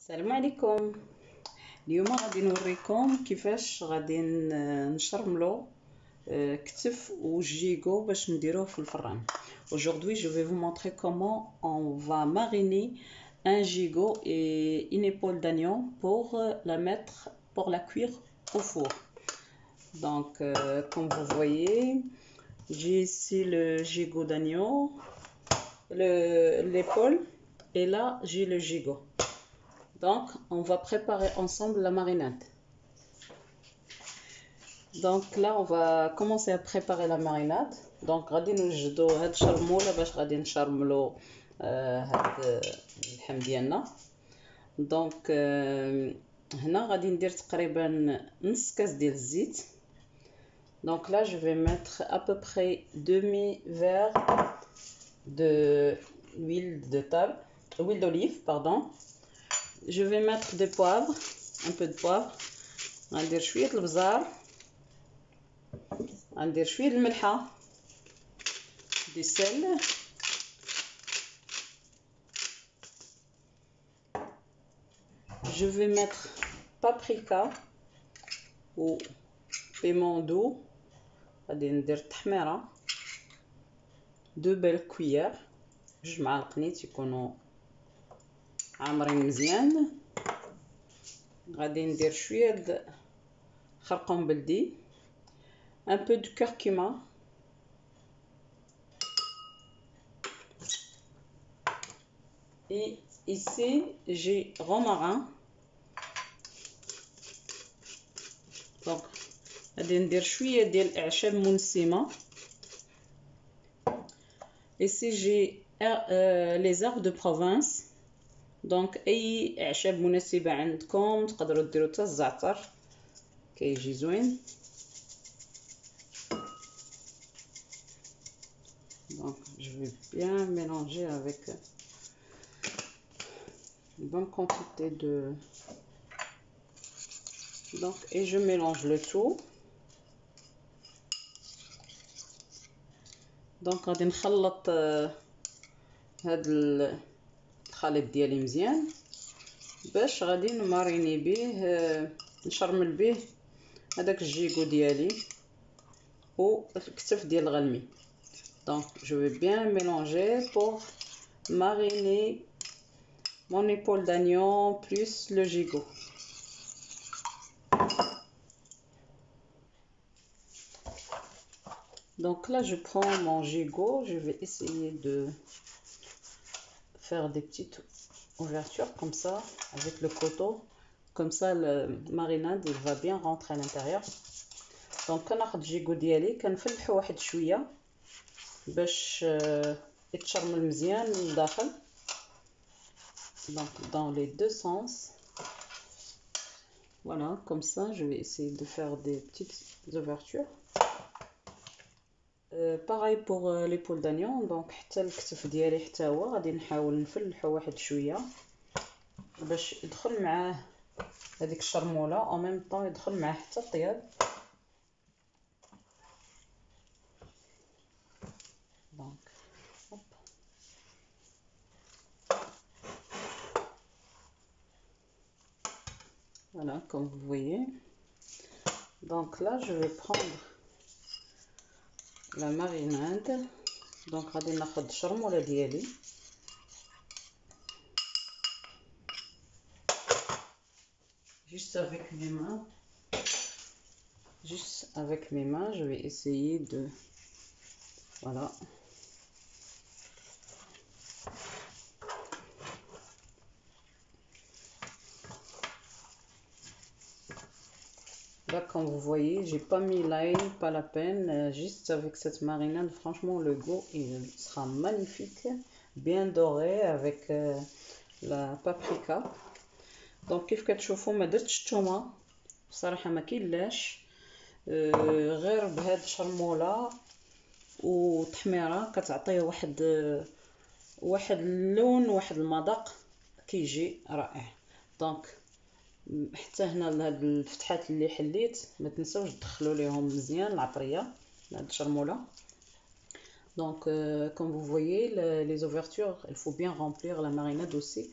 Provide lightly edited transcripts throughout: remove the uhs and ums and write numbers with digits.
السلام عليكم. اليوم غادي نوريكم كيفاش غادي نشرملو كتف وجيغو باش نديروه في الفران. Aujourd'hui, je vais vous montrer comment on va mariner un gigot et une épaule d'agneau pour la cuire au four. Donc, comme vous voyez, j'ai ici le gigot d'agneau, l'épaule, et là j'ai le gigot. Donc, on va préparer ensemble la marinade. Donc là, on va commencer à préparer la marinade. Donc, غادي نوجدو هاد الشرموله باش غادي نشرملو هاد اللحم ديالنا. دونك هنا غادي ندير تقريبا نص كاس ديال الزيت. Donc là, je vais mettre à peu près demi-verre de huile d'olive, pardon. Je vais mettre des poivres, un peu de poivre. غندير شويه البزار، غندير شويه الملحه، du sel. Je vais mettre paprika ou piment doux. غادي ندير التحميره 2 belles cuillères، 2 معالق نيت يكونوا عامرين مزيان. غادي ندير شويه د خرقوم بلدي، un peu de curcuma, et ici j'ai romarin. Donc غادي ندير شويه ديال الاعشاب منسمه. Ici j'ai les herbes de province. دونك اي اعشاب مناسبه عندكم تقدروا ديروا حتى الزعتر كيجي زوين. Donc je vais bien mélanger avec une bonne quantité de, donc, et je mélange le tout. Donc غادي نخلط هاد الخليط ديالي مزيان باش غادي نماريني به، نشرمل به هذاك الجيغو ديالي والكتف ديال الغلمي. Donc je vais bien mélanger pour mariner mon épaule d'agneau plus le gigot. Donc là je prends mon gigot, je vais essayer de faire des petites ouvertures comme ça avec le couteau, comme ça la marinade il va bien rentrer à l'intérieur. Donc كناخذ الجيغو ديالي كنفلحو واحد شويه باش يتشرمل مزيان للداخل. Donc dans les deux sens. Voilà, comme ça je vais essayer de faire des petites ouvertures. Pareil pour l'épaule d'agneau. Donc حتى الكتف ديالي حتى هو غادي نحاول نفلحو واحد شويه باش يدخل معاه هذيك الشرموله او ميم طون يدخل معاه حتى الطياب. Donc hop. Voilà, comme vous voyez. Donc là je vais prendre la marinade. Donc غادي ناخذ الشرموله ديالي juste avec mes mains je vais essayer de, voilà, là comme vous voyez j'ai pas mis l'ail, pas la peine, juste avec cette marinade franchement le goût il sera magnifique, bien doré avec la paprika. دونك كيف كتشوفوا ما درتش الثومه بصراحه، ما كاينلاش، غير بهاد الشرموله وتحميره كتعطيه واحد اللون، واحد المذاق كيجي رائع. دونك حتى هنا لهاد الفتحات اللي حليت ما تنساوش تدخلوا ليهم مزيان العطريه لهاد الشرموله. Donc comme vous voyez les ouvertures, il faut bien remplir la marinade aussi.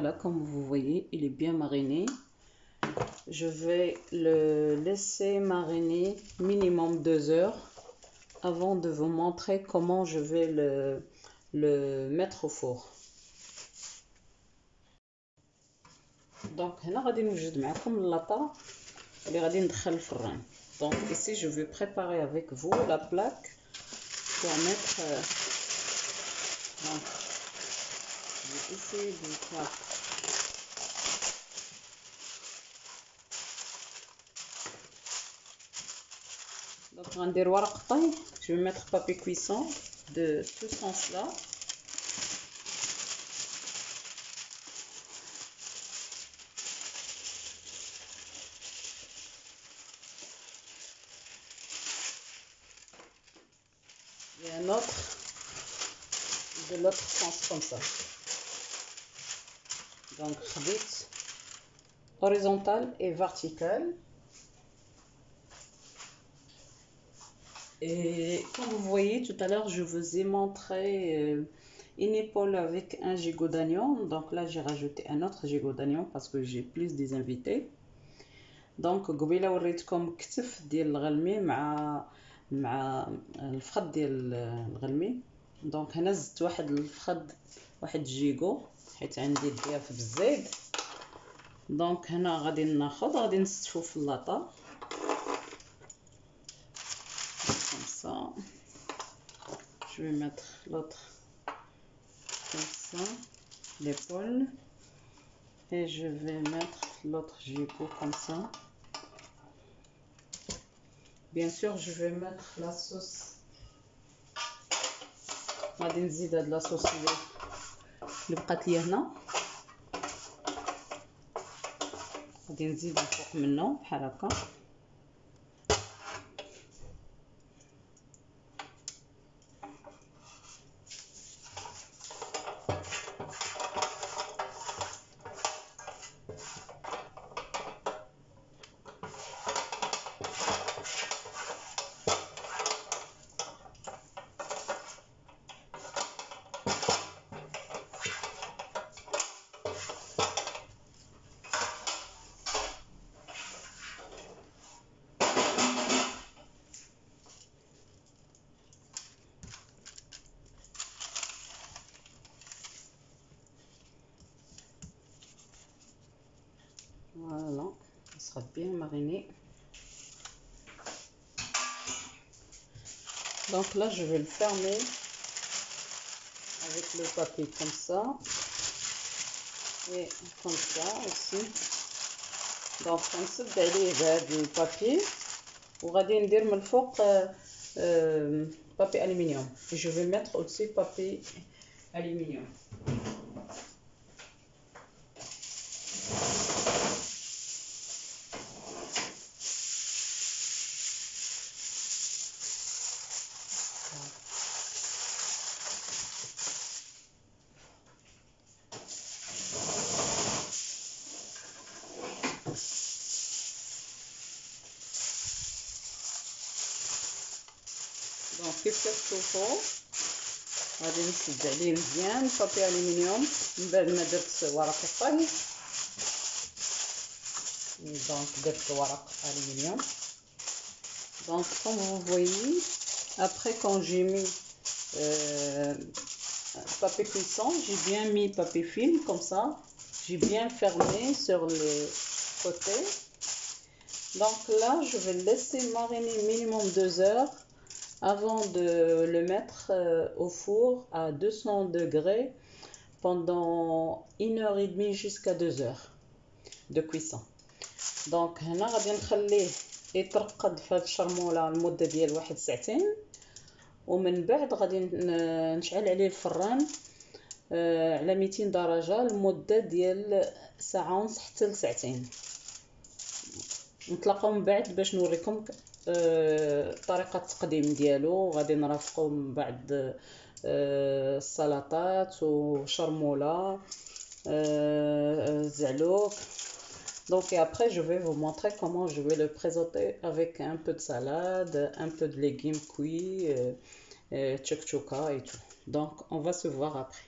Voilà, comme vous voyez, il est bien mariné. Je vais le laisser mariner minimum 2 heures avant de vous montrer comment je vais le mettre au four. Donc هنا غادي نوجد معكم اللاطه اللي غادي ندخل الفران. Donc ici je vais préparer avec vous la plaque pour mettre donc je vais essayer de faire donc غندير ورق طهي. Je vais mettre papier cuisson de ce sens là. Et un autre de l'autre sens comme ça. Donc خديت horizontal et vertical. Et comme vous voyez tout à l'heure, je vous ai montré une épaule avec un gigot d'oignon. Donc là, j'ai rajouté un autre gigot d'oignon parce que j'ai plus des invités. Donc قبيله وريتكم كتف ديال الغلمي مع الفخذ ديال الغلمي. دونك هنا زدت واحد الفخذ واحد جيغو حيت عندي الضياف بالزيد. دونك هنا غادي نستفو في اللاطه comme ça. Je vais mettre l'autre comme ça, l'épaule, et je vais mettre l'autre gigot comme ça. Bien sûr, je vais mettre la sauce. غادي نزيد هاد لاصوص اللي بقات لي هنا. غادي نزيد الفوق منه بحال هكا. Voilà, il sera bien mariné. Donc là, je vais le fermer avec le papier comme ça et comme ça aussi. Donc غنسد عليه بهذا البابي وغادي ندير من الفوق بابي الومنيوم. Je vais mettre au-dessus papier aluminium. دونك كيف كتشوفوا غادي نسد عليه مزيان بابي الومنيوم من بعد ما درت ورق الطهي. دونك درت ورق الومنيوم. Donc comme vous voyez, après quand j'ai mis papier cuisson, j'ai bien mis papier film comme ça. J'ai bien fermé sur les côtés. Donc là, je vais le laisser mariner minimum 2 heures avant de le mettre au four à 200 degrés pendant 1h30 jusqu'à 2 heures de cuisson. Donc هنا غادي نخليه يترقد في هاد الشرموله لمده ديال 1 ساعتين ومن بعد غادي نشعل عليه الفران على 200 درجه لمده ديال ساعه ونص حتى لساعتين. نتلاقاو من بعد باش نوريكم طريقه التقديم ديالو. غادي نرافقو من بعد السلطات وشرموله زعلوك. Donc et après je vais vous montrer comment je vais le présenter avec un peu de salade, un peu de légumes cuits, tchouka et tout. Donc on va se voir après.